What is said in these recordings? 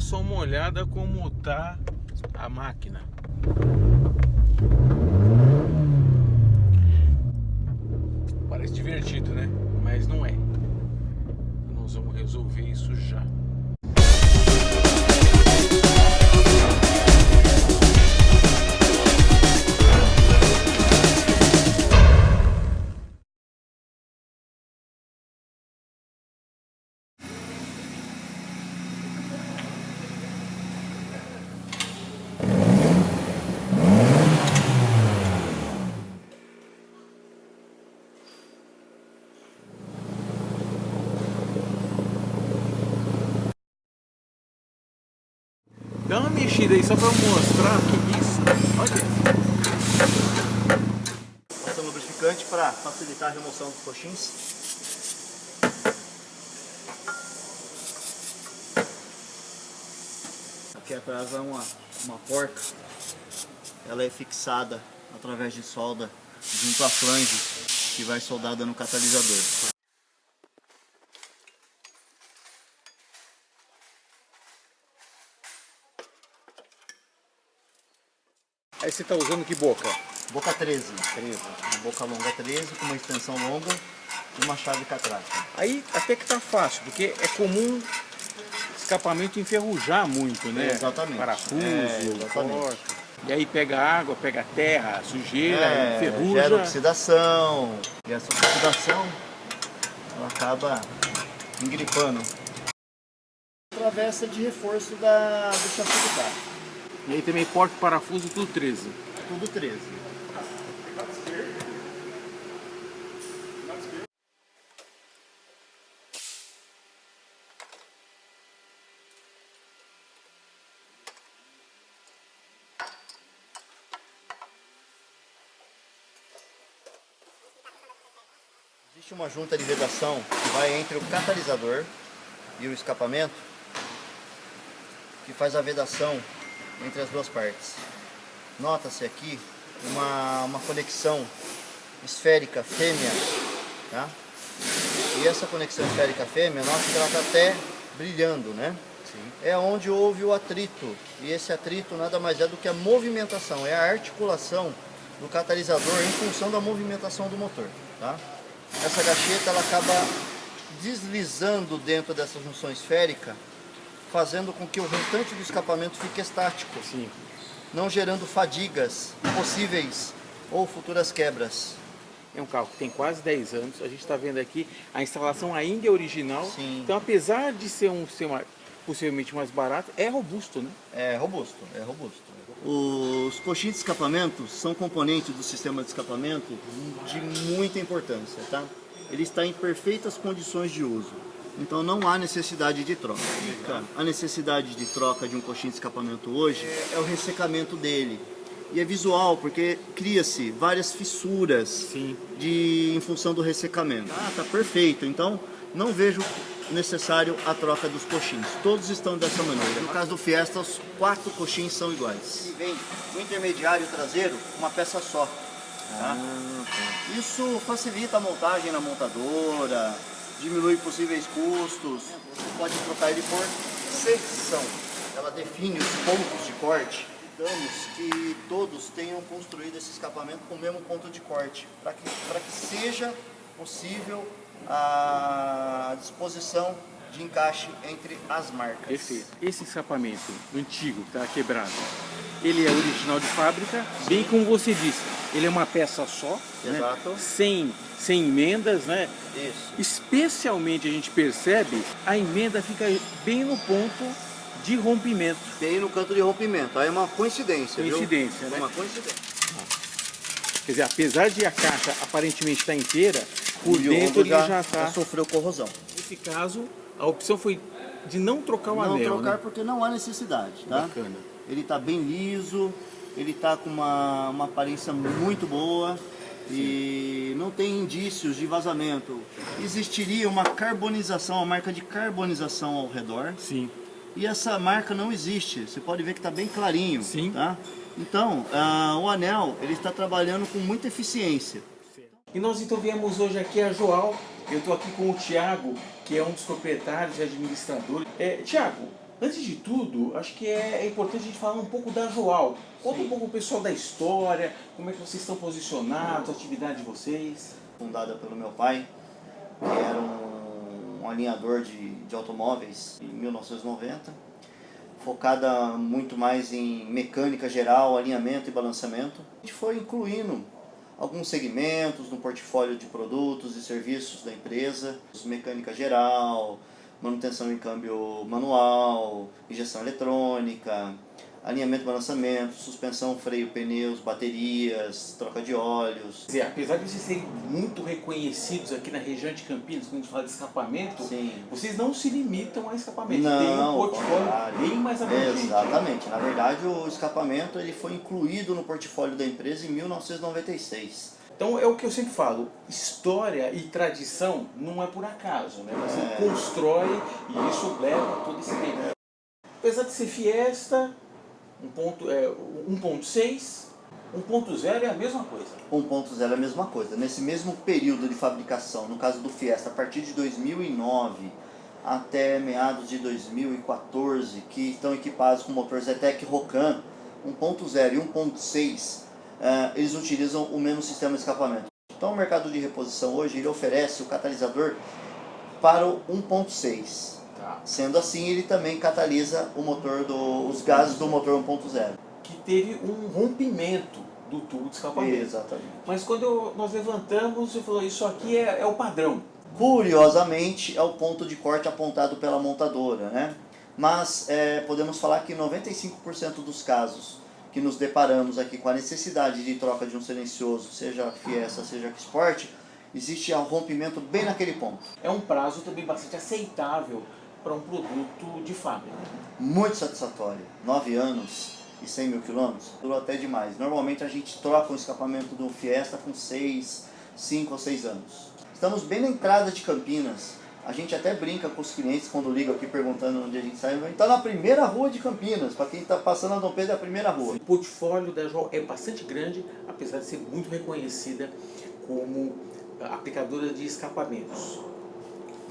só uma olhada como tá a máquina. Parece divertido, né? Mas não é. Nós vamos resolver isso já. Dá uma mexida aí só para mostrar que isso. Olha. Passando lubrificante para facilitar a remoção dos coxins. Aqui atrás vai uma porca. Ela é fixada através de solda junto à flange que vai soldada no catalisador. Aí você tá usando que boca? Boca 13. Uma boca longa 13 com uma extensão longa e uma chave catraca. Aí até que tá fácil, porque é comum escapamento enferrujar muito, né? Exatamente. Parafuso, exatamente. corte. E aí pega água, pega terra, sujeira, enferruja. Gera oxidação. E essa oxidação ela acaba engripando. Travessa de reforço do chassi do carro. E aí também porta e parafuso, tudo 13. Tudo 13. Existe uma junta de vedação que vai entre o catalisador e o escapamento, que faz a vedação entre as duas partes. Nota-se aqui uma conexão esférica fêmea, tá? E essa conexão esférica fêmea, nota que ela está até brilhando, né? Sim. É onde houve o atrito, e esse atrito nada mais é do que a movimentação, é a articulação do catalisador em função da movimentação do motor, tá? Essa gacheta ela acaba deslizando dentro dessa junção esférica, fazendo com que o restante do escapamento fique estático, Sim. não gerando fadigas possíveis ou futuras quebras. É um carro que tem quase 10 anos, a gente está vendo aqui, a instalação ainda é original. Sim. Então apesar de ser possivelmente mais barato, é robusto, né? É robusto, é robusto. Os coxins de escapamento são componentes do sistema de escapamento de muita importância, tá? Ele está em perfeitas condições de uso. Então não há necessidade de troca. A necessidade de troca de um coxim de escapamento hoje é o ressecamento dele. E é visual, porque cria-se várias fissuras. Sim. Em função do ressecamento. Tá perfeito. Então não vejo necessário a troca dos coxins. Todos estão dessa maneira. No caso do Fiesta, os 4 coxins são iguais. E vem no intermediário traseiro uma peça só. Tá? Isso facilita a montagem na montadora, diminui possíveis custos. Você pode trocar ele por secção. Ela define os pontos de corte. Digamos que todos tenham construído esse escapamento com o mesmo ponto de corte, para que seja possível a disposição de encaixe entre as marcas. Esse escapamento antigo que está quebrado, ele é original de fábrica, bem como você disse, ele é uma peça só, Exato. Né? Sem emendas, né? Isso. Especialmente a gente percebe, a emenda fica bem no ponto de rompimento. Bem no canto de rompimento, aí é uma coincidência, Coincidência, viu? né? Uma coincidência. Quer dizer, apesar de a caixa aparentemente estar inteira, por dentro ele já está... sofreu corrosão. Nesse caso, a opção foi de não trocar o anel, Não trocar né? porque não há necessidade, tá? Bacana. Ele está bem liso, ele está com uma aparência muito boa. E não tem indícios de vazamento. Existiria uma carbonização, uma marca de carbonização ao redor. Sim. E essa marca não existe. Você pode ver que está bem clarinho. Sim. Tá? Então, o anel ele está trabalhando com muita eficiência. E nós então viemos hoje aqui a Joal. Eu estou aqui com o Thiago, que é um dos proprietários e administradores. Thiago, Antes de tudo, acho que é importante a gente falar um pouco da Joal. Conta um pouco o pessoal da história, como é que vocês estão posicionados, a atividade de vocês. Fundada pelo meu pai, que era um alinhador de automóveis em 1990, focada muito mais em mecânica geral, alinhamento e balanceamento. A gente foi incluindo alguns segmentos no portfólio de produtos e serviços da empresa, mecânica geral, manutenção em câmbio manual, injeção eletrônica, alinhamento e balançamento, suspensão, freio, pneus, baterias, troca de óleos. Quer dizer, apesar de vocês serem muito reconhecidos aqui na região de Campinas, quando a gente fala de escapamento, Sim. vocês não se limitam a escapamento, Não, tem um ao portfólio contrário. bem mais abrangente. Exatamente. Na verdade, o escapamento ele foi incluído no portfólio da empresa em 1996. Então é o que eu sempre falo, história e tradição não é por acaso, né? Você constrói e isso leva todo esse tempo. Apesar de ser Fiesta, 1.6, 1.0 é a mesma coisa. 1.0 é a mesma coisa. Nesse mesmo período de fabricação, no caso do Fiesta, a partir de 2009 até meados de 2014, que estão equipados com motor Zetec Rocan 1.0 e 1.6, eles utilizam o mesmo sistema de escapamento. Então o mercado de reposição hoje ele oferece o catalisador para o 1.6. Sendo assim, ele também catalisa o motor os gases do motor 1.0. Que teve um rompimento do tubo de escapamento. Exatamente. Mas quando nós levantamos, você falou, isso aqui é o padrão. Curiosamente, é o ponto de corte apontado pela montadora, né? Mas podemos falar que 95% dos casos que nos deparamos aqui com a necessidade de troca de um silencioso, seja Fiesta, seja Sport, existe um rompimento bem naquele ponto. É um prazo também bastante aceitável para um produto de fábrica. Muito satisfatório. 9 anos e 100 mil quilômetros, durou até demais. Normalmente a gente troca o escapamento do Fiesta com 5 ou 6 anos. Estamos bem na entrada de Campinas. A gente até brinca com os clientes quando ligam aqui perguntando onde a gente sai. A gente está na primeira rua de Campinas. Para quem está passando a Dom Pedro, é a primeira rua. O portfólio da Joal é bastante grande, apesar de ser muito reconhecida como aplicadora de escapamentos.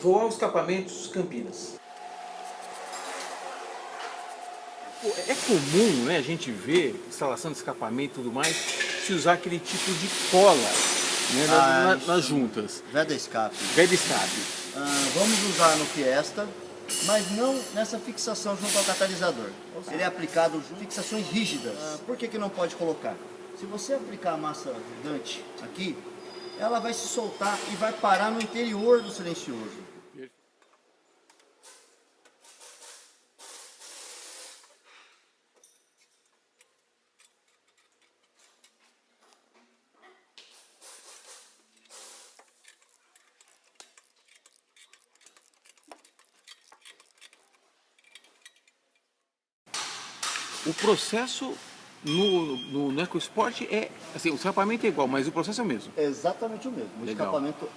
Joal Escapamentos Campinas. É comum, né, a gente ver instalação de escapamento e tudo mais, se usar aquele tipo de cola, né, nas juntas. Veda escape. Veda escape. Vamos usar no Fiesta, mas não nessa fixação junto ao catalisador. Ele é aplicado em fixações rígidas. Por que não pode colocar? Se você aplicar a massa Dante aqui, ela vai se soltar e vai parar no interior do silencioso. O processo no EcoSport é, assim, o escapamento é igual, mas o processo é o mesmo. É exatamente o mesmo. O Legal. escapamento,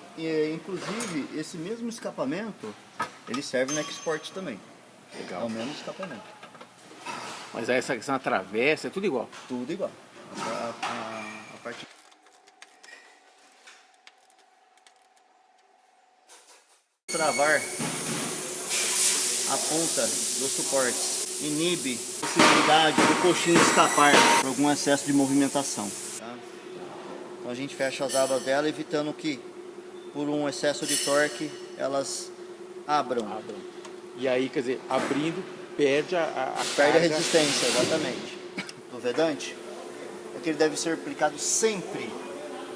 inclusive, esse mesmo escapamento, ele serve no EcoSport também. Legal. É o mesmo escapamento. Mas aí essa questão da travessa, é tudo igual. Tudo igual. A parte... Travar a ponta dos suportes inibe a possibilidade do coxinho escapar por algum excesso de movimentação. Tá? Então a gente fecha as abas dela, evitando que por um excesso de torque elas abram. E aí, quer dizer, abrindo, perde a Perde a carga. resistência, exatamente. O vedante é que ele deve ser aplicado sempre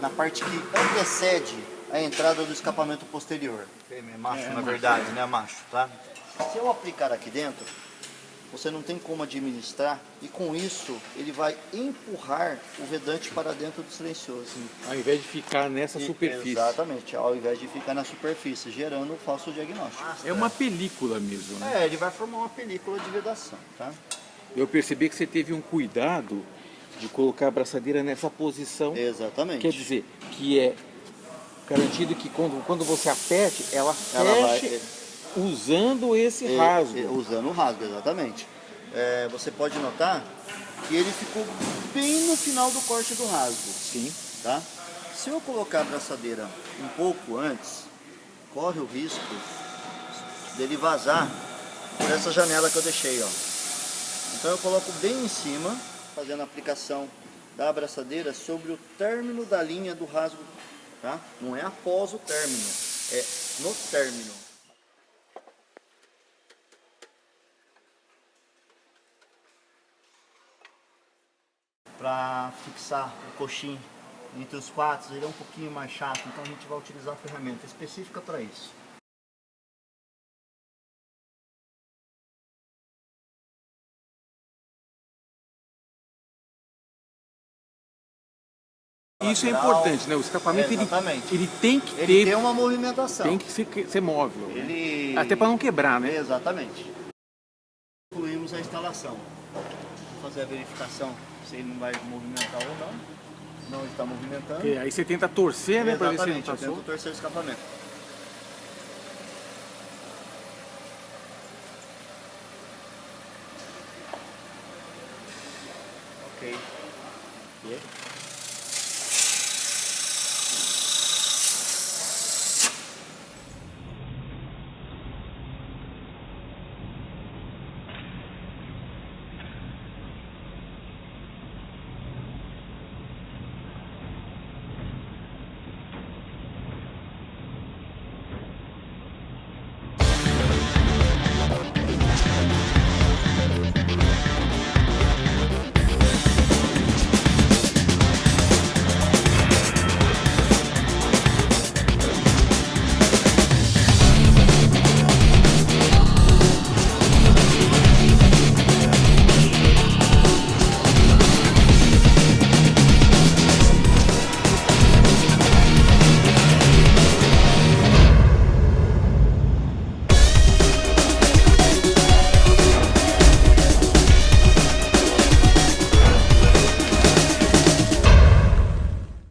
na parte que antecede a entrada do escapamento posterior. É macho, na verdade, né, macho, tá? Se eu aplicar aqui dentro, você não tem como administrar e com isso ele vai empurrar o vedante para dentro do silencioso. Ao invés de ficar nessa superfície. Exatamente, ao invés de ficar na superfície, gerando um falso diagnóstico. É uma película mesmo, né? Ele vai formar uma película de vedação, tá? Eu percebi que você teve um cuidado de colocar a braçadeira nessa posição. Exatamente. Quer dizer, que é garantido que quando você aperte, ela Ela feche vai... usando esse rasgo. Usando o rasgo, exatamente. Você pode notar que ele ficou bem no final do corte do rasgo. Sim. Tá? Se eu colocar a braçadeira um pouco antes, corre o risco dele vazar por essa janela que eu deixei, ó. Então eu coloco bem em cima, fazendo a aplicação da abraçadeira sobre o término da linha do rasgo, tá? Não é após o término, é no término. Para fixar o coxim entre os quadros, ele é um pouquinho mais chato, então a gente vai utilizar a ferramenta específica para isso. Isso é importante, né? O escapamento ele tem que Ele ter, tem uma movimentação. tem que ser móvel. Ele... Até para não quebrar, né? Exatamente. Concluímos a instalação. Vou fazer a verificação se ele não vai movimentar ou não. Não está movimentando. E aí você tenta torcer, né? Para ver se ele não Exatamente, tá eu tento solto. torcer o escapamento. Ok. E?